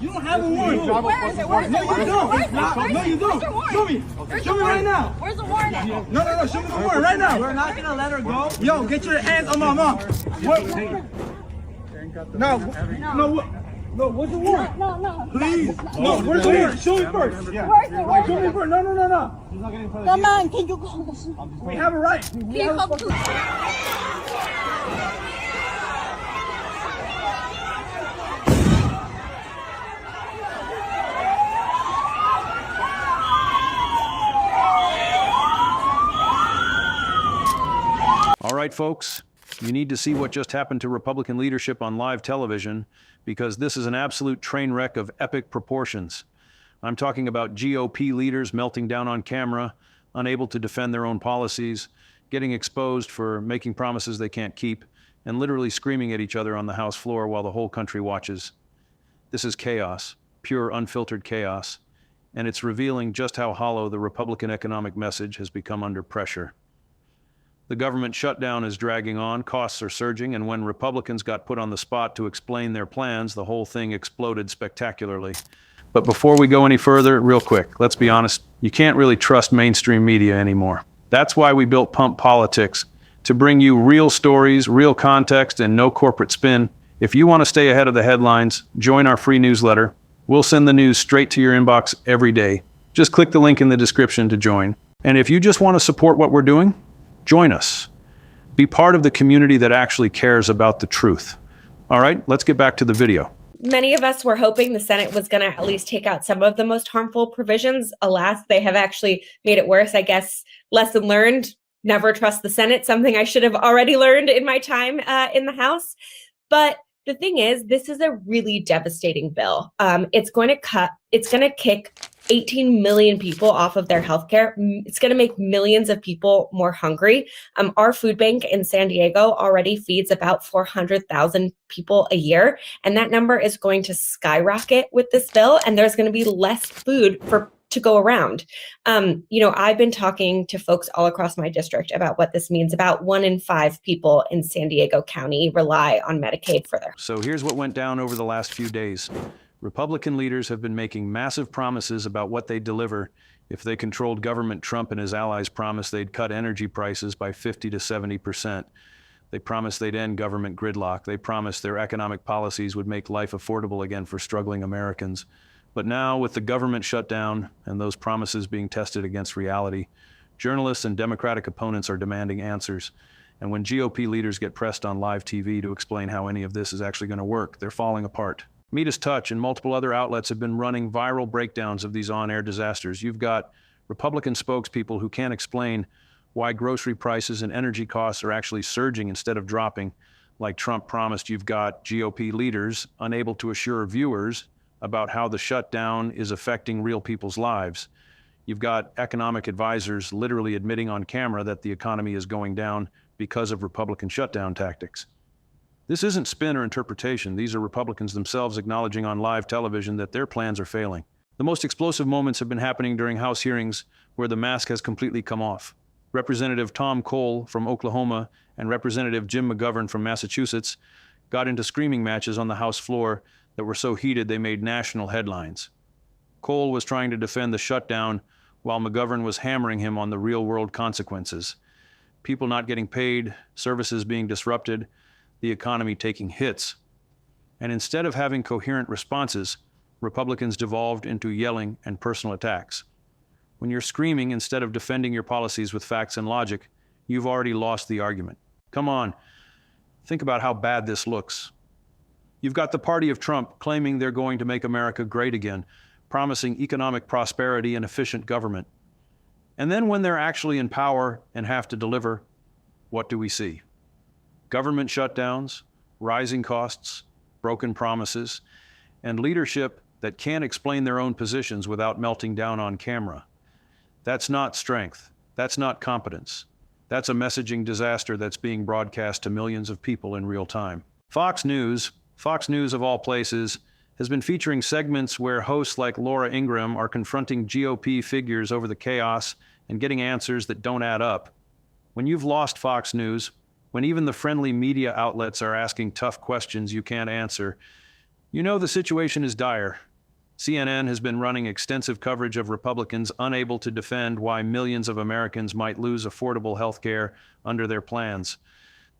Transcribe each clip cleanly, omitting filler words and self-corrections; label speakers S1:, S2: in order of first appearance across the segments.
S1: You don't have a warrant.
S2: Where is it? Where is it?
S1: No, you don't. No, you don't. Show me. Show me right now.
S2: Where's the warrant at?
S1: No. Show me the warrant right now.
S3: We're not gonna let her go.
S1: Yo, get your hands on my mom. What? No, where's the warrant?
S2: No.
S1: Please. No, where's the warrant? Show me first.
S2: Where's the warrant?
S1: Show me first. No.
S2: Come on, can you call this?
S1: We have a right.
S2: Can you come to
S4: All right, folks, you need to see what just happened to Republican leadership on live television because this is an absolute train wreck of epic proportions. I'm talking about GOP leaders melting down on camera, unable to defend their own policies, getting exposed for making promises they can't keep, and literally screaming at each other on the House floor while the whole country watches. This is chaos, pure unfiltered chaos, and it's revealing just how hollow the Republican economic message has become under pressure. The government shutdown is dragging on, costs are surging, and when Republicans got put on the spot to explain their plans, the whole thing exploded spectacularly. But before we go any further, real quick, let's be honest, you can't really trust mainstream media anymore. That's why we built Pump Politics, to bring you real stories, real context, and no corporate spin. If you want to stay ahead of the headlines, join our free newsletter. We'll send the news straight to your inbox every day. Just click the link in the description to join. And if you just want to support what we're doing, join us. Be part of the community that actually cares about the truth. All right, let's get back to the video.
S5: Many of us were hoping the Senate was going to at least take out some of the most harmful provisions. Alas, they have actually made it worse. I guess lesson learned, never trust the Senate, something I should have already learned in my time in the House. But the thing is, this is a really devastating bill. It's going to kick 18 million people off of their healthcare. It's going to make millions of people more hungry. Our food bank in San Diego already feeds about 400,000 people a year, and that number is going to skyrocket with this bill, and there's going to be less food to go around. I've been talking to folks all across my district about what this means. About 1 in 5 people in San Diego County rely on Medicaid for their.
S4: So here's what went down over the last few days. Republican leaders have been making massive promises about what they'd deliver if they controlled government. Trump and his allies promised they'd cut energy prices by 50 to 70%. They promised they'd end government gridlock. They promised their economic policies would make life affordable again for struggling Americans. But now, with the government shutdown and those promises being tested against reality, journalists and Democratic opponents are demanding answers. And when GOP leaders get pressed on live TV to explain how any of this is actually going to work, they're falling apart. Midas Touch and multiple other outlets have been running viral breakdowns of these on-air disasters. You've got Republican spokespeople who can't explain why grocery prices and energy costs are actually surging instead of dropping, like Trump promised. You've got GOP leaders unable to assure viewers about how the shutdown is affecting real people's lives. You've got economic advisors literally admitting on camera that the economy is going down because of Republican shutdown tactics. This isn't spin or interpretation. These are Republicans themselves acknowledging on live television that their plans are failing. The most explosive moments have been happening during House hearings where the mask has completely come off. Representative Tom Cole from Oklahoma and Representative Jim McGovern from Massachusetts got into screaming matches on the House floor that were so heated they made national headlines. Cole was trying to defend the shutdown while McGovern was hammering him on the real-world consequences. People not getting paid, services being disrupted, the economy taking hits. And instead of having coherent responses, Republicans devolved into yelling and personal attacks. When you're screaming instead of defending your policies with facts and logic, you've already lost the argument. Come on, think about how bad this looks. You've got the party of Trump claiming they're going to make America great again, promising economic prosperity and efficient government. And then when they're actually in power and have to deliver, what do we see? Government shutdowns, rising costs, broken promises, and leadership that can't explain their own positions without melting down on camera. That's not strength. That's not competence. That's a messaging disaster that's being broadcast to millions of people in real time. Fox News of all places, has been featuring segments where hosts like Laura Ingraham are confronting GOP figures over the chaos and getting answers that don't add up. When you've lost Fox News, when even the friendly media outlets are asking tough questions you can't answer, you know the situation is dire. CNN has been running extensive coverage of Republicans unable to defend why millions of Americans might lose affordable health care under their plans.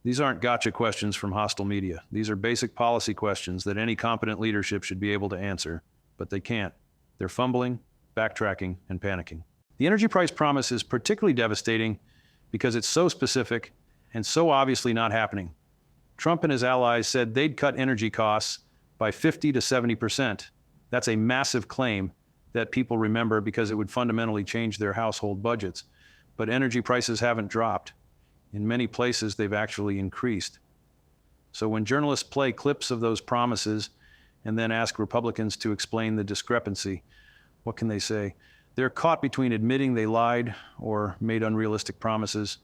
S4: These aren't gotcha questions from hostile media. These are basic policy questions that any competent leadership should be able to answer, but they can't. They're fumbling, backtracking, and panicking. The energy price promise is particularly devastating because it's so specific and so obviously not happening. Trump and his allies said they'd cut energy costs by 50 to 70%. That's a massive claim that people remember because it would fundamentally change their household budgets. But energy prices haven't dropped. In many places, they've actually increased. So when journalists play clips of those promises and then ask Republicans to explain the discrepancy, what can they say? They're caught between admitting they lied or made unrealistic promises,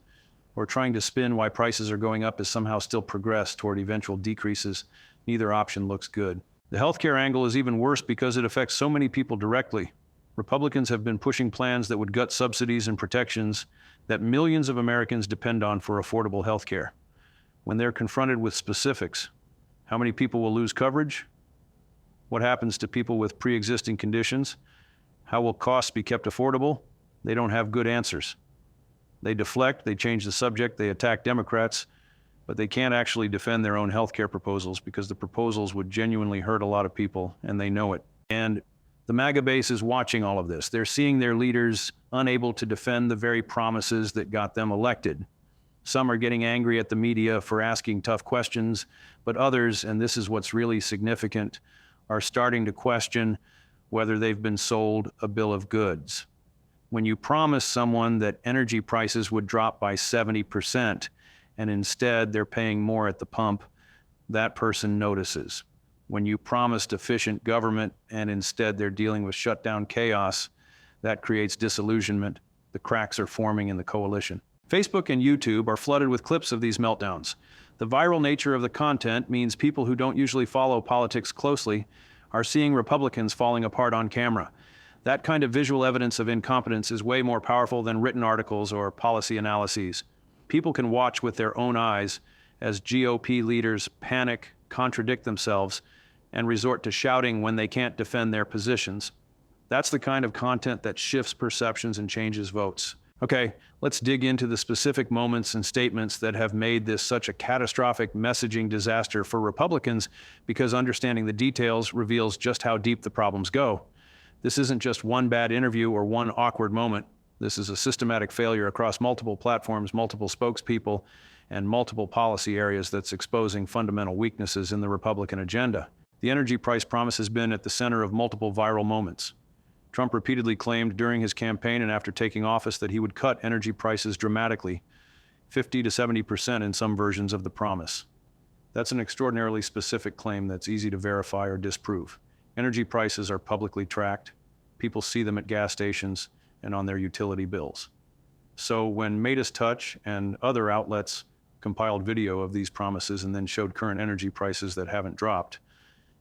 S4: or trying to spin why prices are going up as somehow still progress toward eventual decreases. Neither option looks good. The healthcare angle is even worse because it affects so many people directly. Republicans have been pushing plans that would gut subsidies and protections that millions of Americans depend on for affordable healthcare. When they're confronted with specifics, how many people will lose coverage? What happens to people with pre-existing conditions? How will costs be kept affordable? They don't have good answers. They deflect, they change the subject, they attack Democrats, but they can't actually defend their own healthcare proposals because the proposals would genuinely hurt a lot of people, and they know it. And the MAGA base is watching all of this. They're seeing their leaders unable to defend the very promises that got them elected. Some are getting angry at the media for asking tough questions, but others, and this is what's really significant, are starting to question whether they've been sold a bill of goods. When you promise someone that energy prices would drop by 70%, and instead they're paying more at the pump, that person notices. When you promised efficient government and instead they're dealing with shutdown chaos, that creates disillusionment. The cracks are forming in the coalition. Facebook and YouTube are flooded with clips of these meltdowns. The viral nature of the content means people who don't usually follow politics closely are seeing Republicans falling apart on camera. That kind of visual evidence of incompetence is way more powerful than written articles or policy analyses. People can watch with their own eyes as GOP leaders panic, contradict themselves, and resort to shouting when they can't defend their positions. That's the kind of content that shifts perceptions and changes votes. Okay, let's dig into the specific moments and statements that have made this such a catastrophic messaging disaster for Republicans, because understanding the details reveals just how deep the problems go. This isn't just one bad interview or one awkward moment. This is a systematic failure across multiple platforms, multiple spokespeople, and multiple policy areas that's exposing fundamental weaknesses in the Republican agenda. The energy price promise has been at the center of multiple viral moments. Trump repeatedly claimed during his campaign and after taking office that he would cut energy prices dramatically, 50 to 70% in some versions of the promise. That's an extraordinarily specific claim that's easy to verify or disprove. Energy prices are publicly tracked. People see them at gas stations and on their utility bills. So when Midas Touch and other outlets compiled video of these promises and then showed current energy prices that haven't dropped,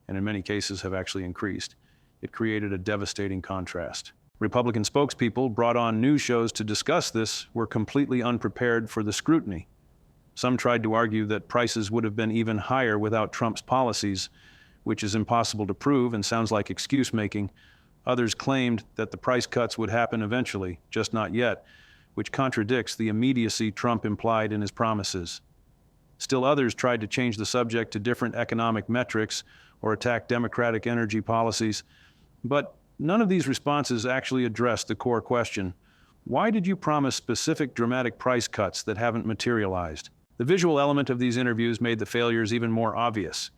S4: and in many cases have actually increased, it created a devastating contrast. Republican spokespeople brought on news shows to discuss this were completely unprepared for the scrutiny. Some tried to argue that prices would have been even higher without Trump's policies, which is impossible to prove and sounds like excuse-making. Others claimed that the price cuts would happen eventually, just not yet, which contradicts the immediacy Trump implied in his promises. Still others tried to change the subject to different economic metrics or attack Democratic energy policies. But none of these responses actually addressed the core question: why did you promise specific dramatic price cuts that haven't materialized? The visual element of these interviews made the failures even more obvious.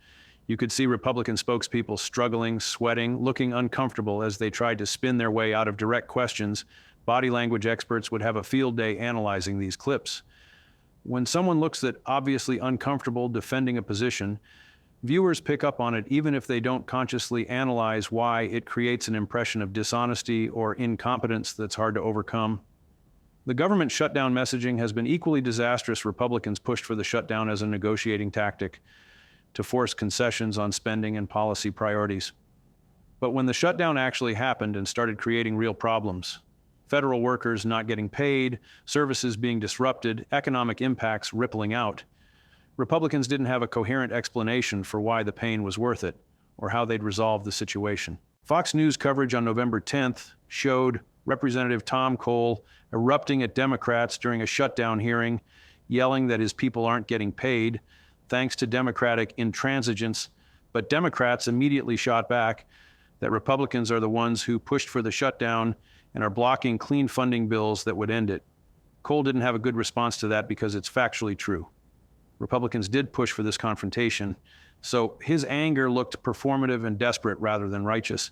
S4: You could see Republican spokespeople struggling, sweating, looking uncomfortable as they tried to spin their way out of direct questions. Body language experts would have a field day analyzing these clips. When someone looks at obviously uncomfortable defending a position, viewers pick up on it even if they don't consciously analyze why it creates an impression of dishonesty or incompetence that's hard to overcome. The government shutdown messaging has been equally disastrous. Republicans pushed for the shutdown as a negotiating tactic to force concessions on spending and policy priorities. But when the shutdown actually happened and started creating real problems, federal workers not getting paid, services being disrupted, economic impacts rippling out, Republicans didn't have a coherent explanation for why the pain was worth it or how they'd resolve the situation. Fox News coverage on November 10th showed Representative Tom Cole erupting at Democrats during a shutdown hearing, yelling that his people aren't getting paid, thanks to Democratic intransigence, but Democrats immediately shot back that Republicans are the ones who pushed for the shutdown and are blocking clean funding bills that would end it. Cole didn't have a good response to that because it's factually true. Republicans did push for this confrontation, so his anger looked performative and desperate rather than righteous.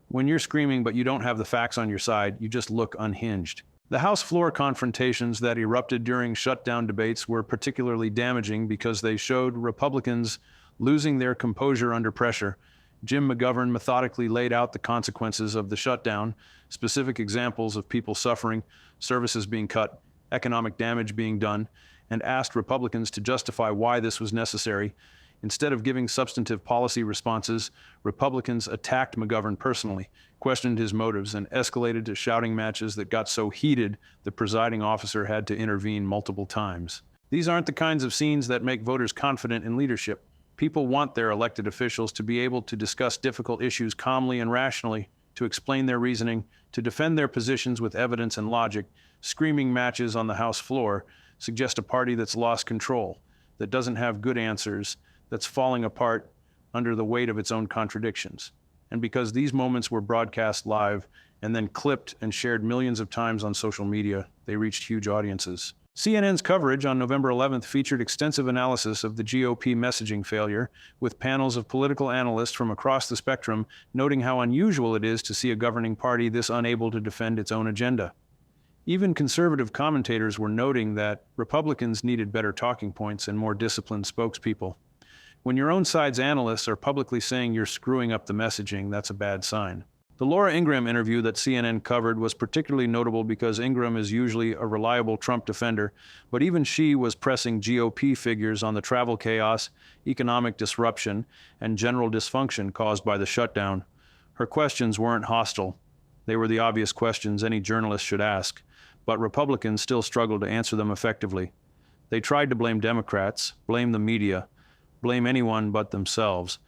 S4: When you're screaming but you don't have the facts on your side, you just look unhinged. The House floor confrontations that erupted during shutdown debates were particularly damaging because they showed Republicans losing their composure under pressure. Jim McGovern methodically laid out the consequences of the shutdown, specific examples of people suffering, services being cut, economic damage being done, and asked Republicans to justify why this was necessary. Instead of giving substantive policy responses, Republicans attacked McGovern personally, questioned his motives, and escalated to shouting matches that got so heated the presiding officer had to intervene multiple times. These aren't the kinds of scenes that make voters confident in leadership. People want their elected officials to be able to discuss difficult issues calmly and rationally, to explain their reasoning, to defend their positions with evidence and logic. Screaming matches on the House floor suggest a party that's lost control, that doesn't have good answers, that's falling apart under the weight of its own contradictions. And because these moments were broadcast live and then clipped and shared millions of times on social media, they reached huge audiences. CNN's coverage on November 11th featured extensive analysis of the GOP messaging failure, with panels of political analysts from across the spectrum noting how unusual it is to see a governing party this unable to defend its own agenda. Even conservative commentators were noting that Republicans needed better talking points and more disciplined spokespeople. When your own side's analysts are publicly saying you're screwing up the messaging, that's a bad sign. The Laura Ingraham interview that CNN covered was particularly notable because Ingraham is usually a reliable Trump defender, but even she was pressing GOP figures on the travel chaos, economic disruption, and general dysfunction caused by the shutdown. Her questions weren't hostile. They were the obvious questions any journalist should ask, but Republicans still struggled to answer them effectively. They tried to blame Democrats, blame the media, blame anyone but themselves.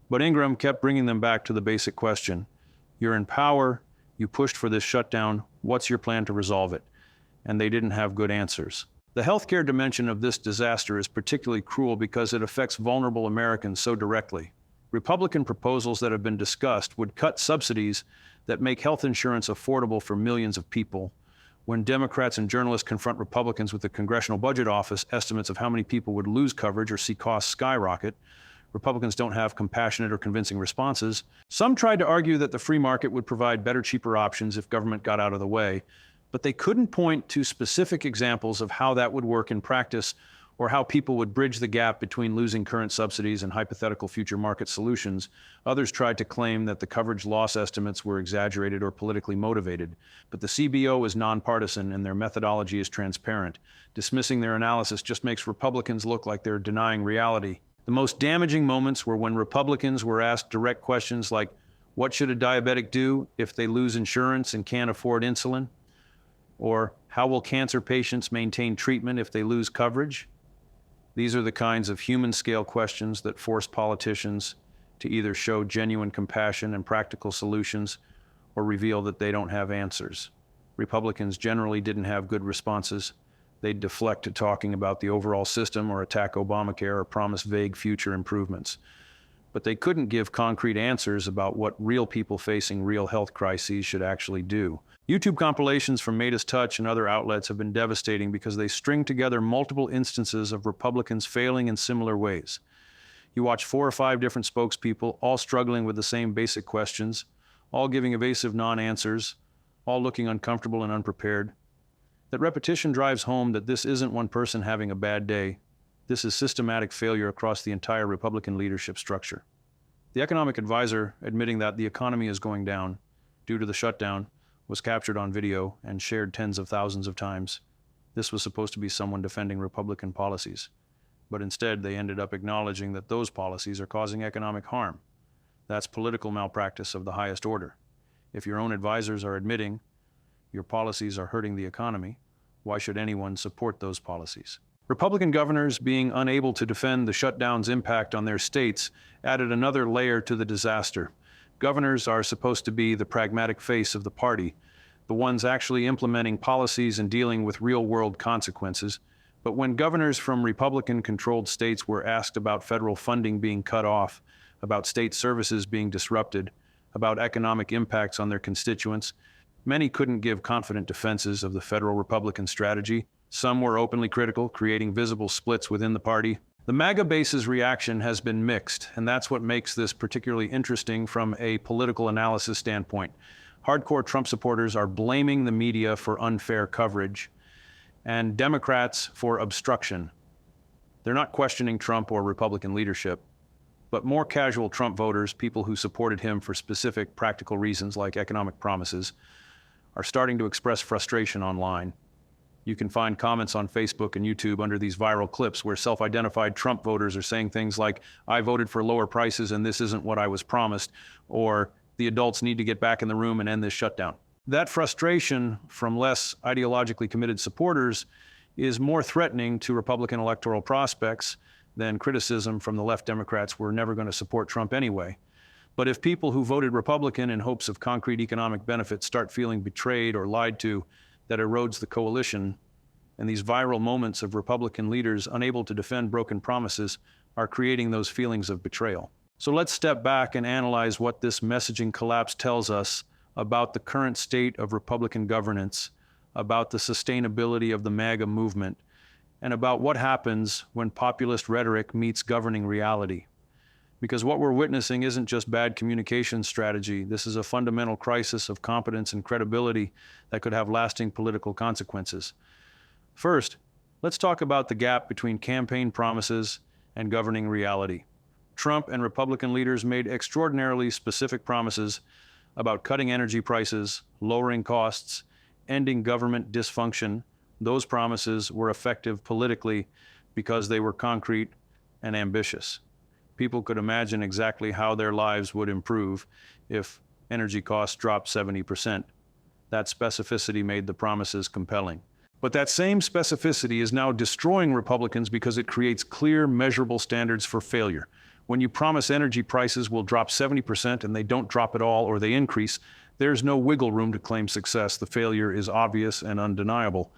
S4: But Ingraham kept bringing them back to the basic question. You're in power, you pushed for this shutdown, what's your plan to resolve it? And they didn't have good answers. The healthcare dimension of this disaster is particularly cruel because it affects vulnerable Americans so directly. Republican proposals that have been discussed would cut subsidies that make health insurance affordable for millions of people. When Democrats and journalists confront Republicans with the Congressional Budget Office estimates of how many people would lose coverage or see costs skyrocket, Republicans don't have compassionate or convincing responses. Some tried to argue that the free market would provide better, cheaper options if government got out of the way, but they couldn't point to specific examples of how that would work in practice or how people would bridge the gap between losing current subsidies and hypothetical future market solutions. Others tried to claim that the coverage loss estimates were exaggerated or politically motivated, but the CBO is nonpartisan and their methodology is transparent. Dismissing their analysis just makes Republicans look like they're denying reality. The most damaging moments were when Republicans were asked direct questions like, what should a diabetic do if they lose insurance and can't afford insulin? Or how will cancer patients maintain treatment if they lose coverage? These are the kinds of human-scale questions that force politicians to either show genuine compassion and practical solutions or reveal that they don't have answers. Republicans generally didn't have good responses. They'd deflect to talking about the overall system or attack Obamacare or promise vague future improvements. But they couldn't give concrete answers about what real people facing real health crises should actually do. YouTube compilations from Midas Touch and other outlets have been devastating because they string together multiple instances of Republicans failing in similar ways. You watch 4 or 5 different spokespeople, all struggling with the same basic questions, all giving evasive non-answers, all looking uncomfortable and unprepared. That repetition drives home that this isn't one person having a bad day. This is systematic failure across the entire Republican leadership structure. The economic advisor admitting that the economy is going down due to the shutdown was captured on video and shared tens of thousands of times. This was supposed to be someone defending Republican policies, but instead they ended up acknowledging that those policies are causing economic harm. That's political malpractice of the highest order. If your own advisors are admitting your policies are hurting the economy, why should anyone support those policies? Republican governors being unable to defend the shutdown's impact on their states added another layer to the disaster. Governors are supposed to be the pragmatic face of the party, the ones actually implementing policies and dealing with real-world consequences. But when governors from Republican-controlled states were asked about federal funding being cut off, about state services being disrupted, about economic impacts on their constituents, many couldn't give confident defenses of the federal Republican strategy. Some were openly critical, creating visible splits within the party. The MAGA base's reaction has been mixed, and that's what makes this particularly interesting from a political analysis standpoint. Hardcore Trump supporters are blaming the media for unfair coverage, and Democrats for obstruction. They're not questioning Trump or Republican leadership, but more casual Trump voters, people who supported him for specific practical reasons like economic promises, are starting to express frustration online. You can find comments on Facebook and YouTube under these viral clips where self-identified Trump voters are saying things like, "I voted for lower prices and this isn't what I was promised," or "The adults need to get back in the room and end this shutdown." That frustration from less ideologically committed supporters is more threatening to Republican electoral prospects than criticism from the left Democrats were never going to support Trump anyway. But if people who voted Republican in hopes of concrete economic benefits start feeling betrayed or lied to, that erodes the coalition, and these viral moments of Republican leaders unable to defend broken promises are creating those feelings of betrayal. So let's step back and analyze what this messaging collapse tells us about the current state of Republican governance, about the sustainability of the MAGA movement, and about what happens when populist rhetoric meets governing reality. Because what we're witnessing isn't just bad communication strategy. This is a fundamental crisis of competence and credibility that could have lasting political consequences. First, let's talk about the gap between campaign promises and governing reality. Trump and Republican leaders made extraordinarily specific promises about cutting energy prices, lowering costs, ending government dysfunction. Those promises were effective politically because they were concrete and ambitious. People could imagine exactly how their lives would improve if energy costs dropped 70%. That specificity made the promises compelling. But that same specificity is now destroying Republicans because it creates clear, measurable standards for failure. When you promise energy prices will drop 70% and they don't drop at all or they increase, there's no wiggle room to claim success. The failure is obvious and undeniable.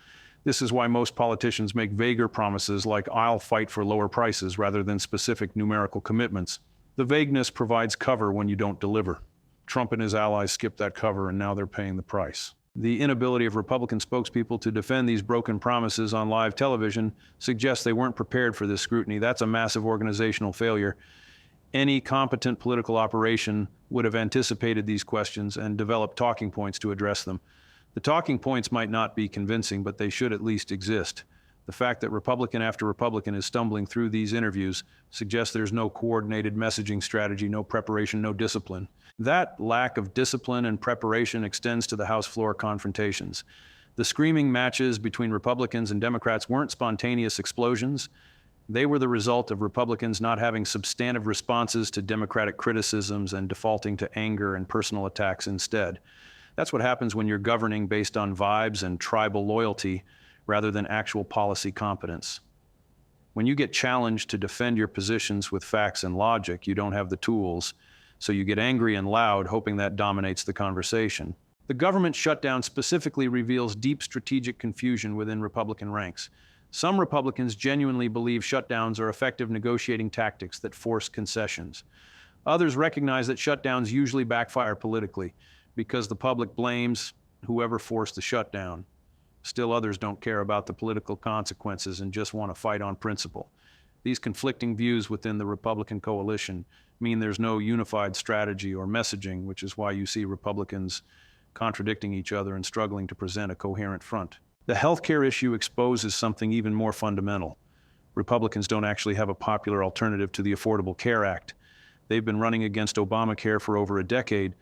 S4: This is why most politicians make vaguer promises like "I'll fight for lower prices" rather than specific numerical commitments. The vagueness provides cover when you don't deliver. Trump and his allies skipped that cover and now they're paying the price. The inability of Republican spokespeople to defend these broken promises on live television suggests they weren't prepared for this scrutiny. That's a massive organizational failure. Any competent political operation would have anticipated these questions and developed talking points to address them. The talking points might not be convincing, but they should at least exist. The fact that Republican after Republican is stumbling through these interviews suggests there's no coordinated messaging strategy, no preparation, no discipline. That lack of discipline and preparation extends to the House floor confrontations. The screaming matches between Republicans and Democrats weren't spontaneous explosions. They were the result of Republicans not having substantive responses to Democratic criticisms and defaulting to anger and personal attacks instead. That's what happens when you're governing based on vibes and tribal loyalty rather than actual policy competence. When you get challenged to defend your positions with facts and logic, you don't have the tools, so you get angry and loud, hoping that dominates the conversation. The government shutdown specifically reveals deep strategic confusion within Republican ranks. Some Republicans genuinely believe shutdowns are effective negotiating tactics that force concessions. Others recognize that shutdowns usually backfire politically because the public blames whoever forced the shutdown. Still others don't care about the political consequences and just want to fight on principle. These conflicting views within the Republican coalition mean there's no unified strategy or messaging, which is why you see Republicans contradicting each other and struggling to present a coherent front. The healthcare issue exposes something even more fundamental. Republicans don't actually have a popular alternative to the Affordable Care Act. They've been running against Obamacare for over a decade,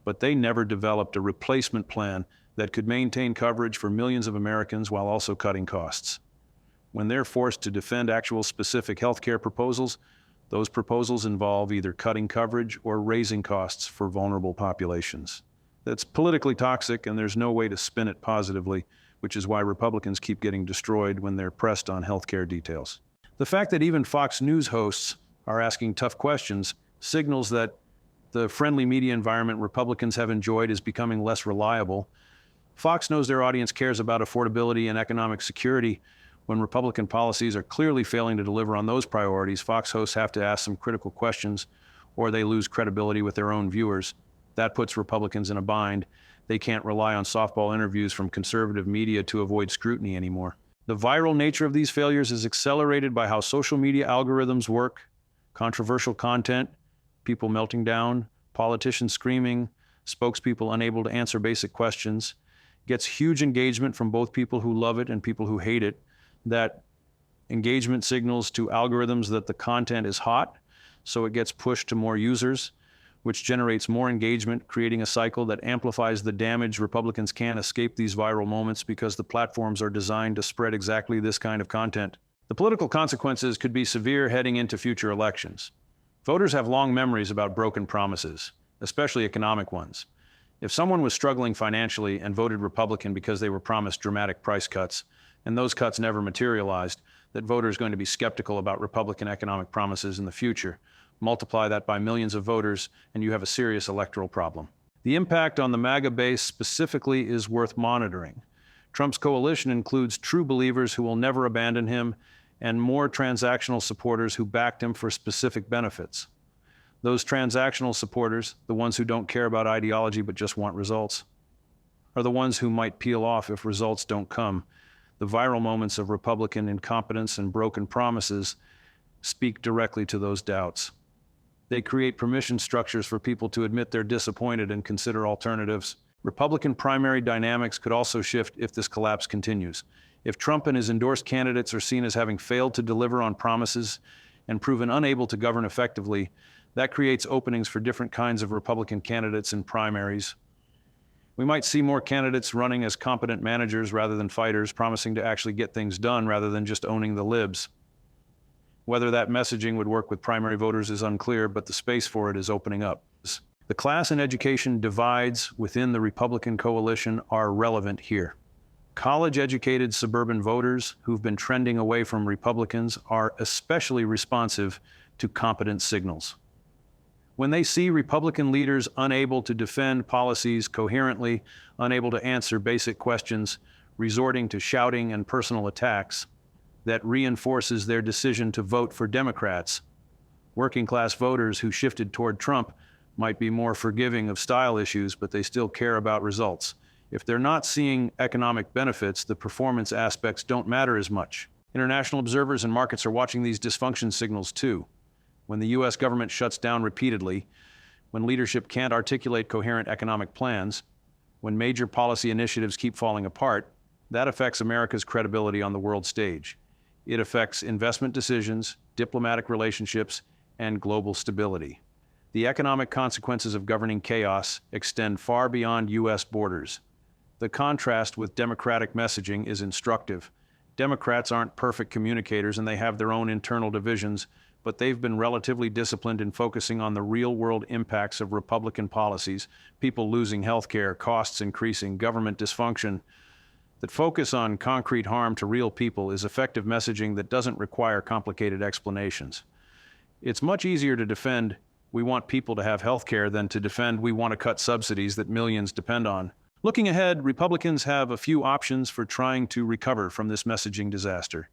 S4: but they never developed a replacement plan that could maintain coverage for millions of Americans while also cutting costs. When they're forced to defend actual specific healthcare proposals, those proposals involve either cutting coverage or raising costs for vulnerable populations. That's politically toxic, and there's no way to spin it positively, which is why Republicans keep getting destroyed when they're pressed on healthcare details. The fact that even Fox News hosts are asking tough questions signals that The friendly media environment Republicans have enjoyed is becoming less reliable. Fox knows their audience cares about affordability and economic security. When Republican policies are clearly failing to deliver on those priorities, Fox hosts have to ask some critical questions, or they lose credibility with their own viewers. That puts Republicans in a bind. They can't rely on softball interviews from conservative media to avoid scrutiny anymore. The viral nature of these failures is accelerated by how social media algorithms work. Controversial content, people melting down, politicians screaming, spokespeople unable to answer basic questions, gets huge engagement from both people who love it and people who hate it. That engagement signals to algorithms that the content is hot, so it gets pushed to more users, which generates more engagement, creating a cycle that amplifies the damage. Republicans can't escape these viral moments because the platforms are designed to spread exactly this kind of content. The political consequences could be severe heading into future elections. Voters have long memories about broken promises, especially economic ones. If someone was struggling financially and voted Republican because they were promised dramatic price cuts, and those cuts never materialized, that voter is going to be skeptical about Republican economic promises in the future. Multiply that by millions of voters, and you have a serious electoral problem. The impact on the MAGA base specifically is worth monitoring. Trump's coalition includes true believers who will never abandon him, and more transactional supporters who backed him for specific benefits. Those transactional supporters, the ones who don't care about ideology but just want results, are the ones who might peel off if results don't come. The viral moments of Republican incompetence and broken promises speak directly to those doubts. They create permission structures for people to admit they're disappointed and consider alternatives. Republican primary dynamics could also shift if this collapse continues. If Trump and his endorsed candidates are seen as having failed to deliver on promises and proven unable to govern effectively, that creates openings for different kinds of Republican candidates in primaries. We might see more candidates running as competent managers rather than fighters, promising to actually get things done rather than just owning the libs. Whether that messaging would work with primary voters is unclear, but the space for it is opening up. The class and education divides within the Republican coalition are relevant here. College-educated suburban voters who've been trending away from Republicans are especially responsive to competent signals. When they see Republican leaders unable to defend policies coherently, unable to answer basic questions, resorting to shouting and personal attacks, that reinforces their decision to vote for Democrats. Working-class voters who shifted toward Trump might be more forgiving of style issues, but they still care about results. If they're not seeing economic benefits, the performance aspects don't matter as much. International observers and markets are watching these dysfunction signals too. When the U.S. government shuts down repeatedly, when leadership can't articulate coherent economic plans, when major policy initiatives keep falling apart, that affects America's credibility on the world stage. It affects investment decisions, diplomatic relationships, and global stability. The economic consequences of governing chaos extend far beyond U.S. borders. The contrast with Democratic messaging is instructive. Democrats aren't perfect communicators and they have their own internal divisions, but they've been relatively disciplined in focusing on the real-world impacts of Republican policies, people losing health care, costs increasing, government dysfunction. That focus on concrete harm to real people is effective messaging that doesn't require complicated explanations. It's much easier to defend we want people to have health care than to defend we want to cut subsidies that millions depend on. Looking ahead, Republicans have a few options for trying to recover from this messaging disaster.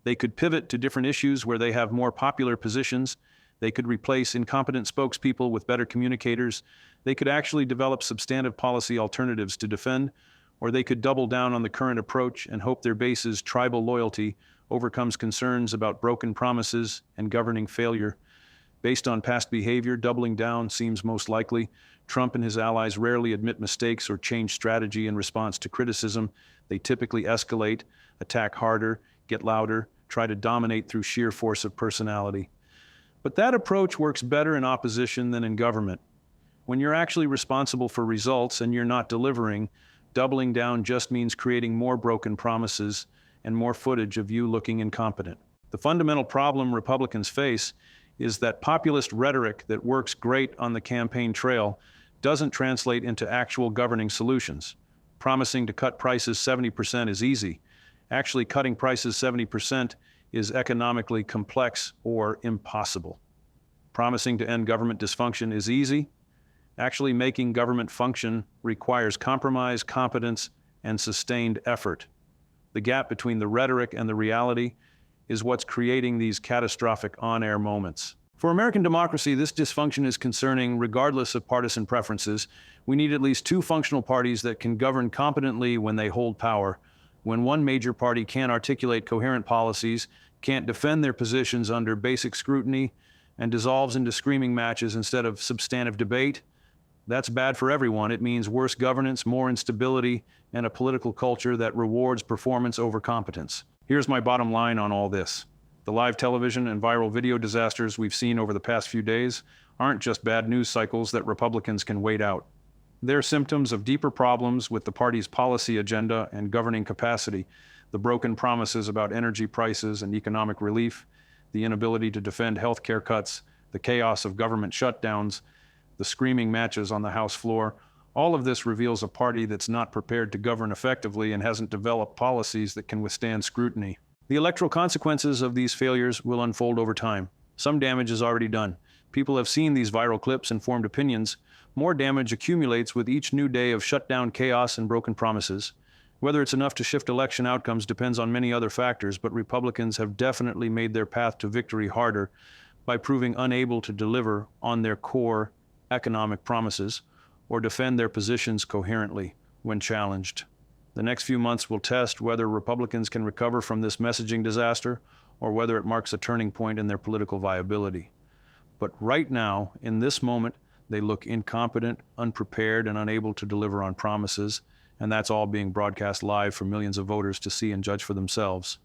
S4: They could pivot to different issues where they have more popular positions. They could replace incompetent spokespeople with better communicators. They could actually develop substantive policy alternatives to defend, or they could double down on the current approach and hope their base's tribal loyalty overcomes concerns about broken promises and governing failure. Based on past behavior, doubling down seems most likely. Trump and his allies rarely admit mistakes or change strategy in response to criticism. They typically escalate, attack harder, get louder, try to dominate through sheer force of personality. But that approach works better in opposition than in government. When you're actually responsible for results and you're not delivering, doubling down just means creating more broken promises and more footage of you looking incompetent. The fundamental problem Republicans face is that populist rhetoric that works great on the campaign trail doesn't translate into actual governing solutions. Promising to cut prices 70% is easy. Actually cutting prices 70% is economically complex or impossible. Promising to end government dysfunction is easy. Actually making government function requires compromise, competence, and sustained effort. The gap between the rhetoric and the reality is what's creating these catastrophic on-air moments. For American democracy, this dysfunction is concerning regardless of partisan preferences. We need at least two functional parties that can govern competently when they hold power. When one major party can't articulate coherent policies, can't defend their positions under basic scrutiny, and dissolves into screaming matches instead of substantive debate, that's bad for everyone. It means worse governance, more instability, and a political culture that rewards performance over competence. Here's my bottom line on all this. The live television and viral video disasters we've seen over the past few days aren't just bad news cycles that Republicans can wait out. They're symptoms of deeper problems with the party's policy agenda and governing capacity, the broken promises about energy prices and economic relief, the inability to defend health care cuts, the chaos of government shutdowns, the screaming matches on the House floor. All of this reveals a party that's not prepared to govern effectively and hasn't developed policies that can withstand scrutiny. The electoral consequences of these failures will unfold over time. Some damage is already done. People have seen these viral clips and formed opinions. More damage accumulates with each new day of shutdown chaos and broken promises. Whether it's enough to shift election outcomes depends on many other factors, but Republicans have definitely made their path to victory harder by proving unable to deliver on their core economic promises or defend their positions coherently when challenged. The next few months will test whether Republicans can recover from this messaging disaster or whether it marks a turning point in their political viability. But right now, in this moment, they look incompetent, unprepared, and unable to deliver on promises, and that's all being broadcast live for millions of voters to see and judge for themselves.